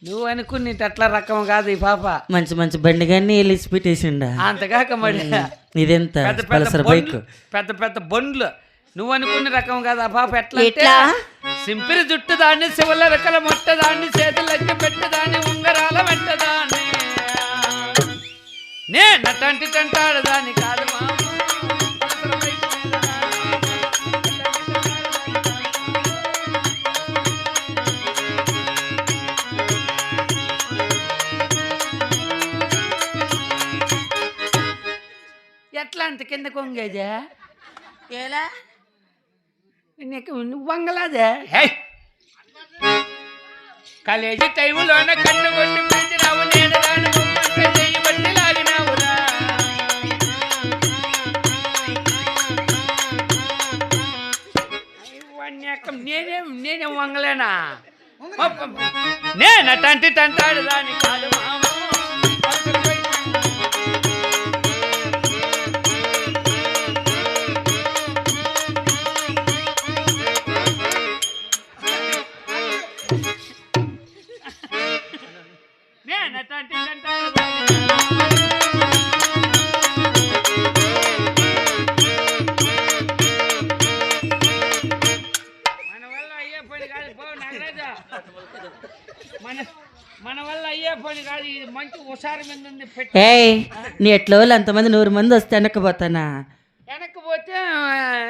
నువ్వు అనుకుని అట్లా రకం కాదు ఈ పాప. మంచి మంచి బండి కానీ వెళ్ళి పెట్టేసిండా అంతగాక మరి ఇదెంత పెద్ద పల్సర్ పెద్ద బైక్ బండ్లు, పెద్ద పెద్ద బండ్లు. నువ్వు అనుకునే రకం కాదు ఆ పాప. ఎట్లా అంటే ఎట్లా? సింపిరి జుట్టు దాన్ని, శివుల రెక్కల మొట్టదాన్ని, చేతులకి పెట్టదాన్ని, ఉంగరాల వెంటదాన్ని, నటంటి టంటాడు దాన్ని కాదు మామ. ఎట్లా అంత కింద కొంగేదే ఎలా నీకు నువ్వు వంగలాదే. కాలేజీ టైములోన కన్ను కొట్టి పిలిచినావు, నేను దాని బొమ్మంటే చెయ్యి బట్టి లాగినావురా. నేనేం వంగలేనా? నేనటంటి తంటాడు దాని కాదు మామ. మన వల్ల అయ్యే పని కాదు. ఇది మంచి హుషారు మీద ఉంది. ఏయ్ నీ ఎట్లా వాళ్ళు అంతమంది 100 మంది వస్తే వెనక్కిపోతానా? వెనక్కి పోతే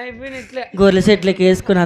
అయిపోయినట్లే. గొర్రెల చెట్లకి వేసుకుని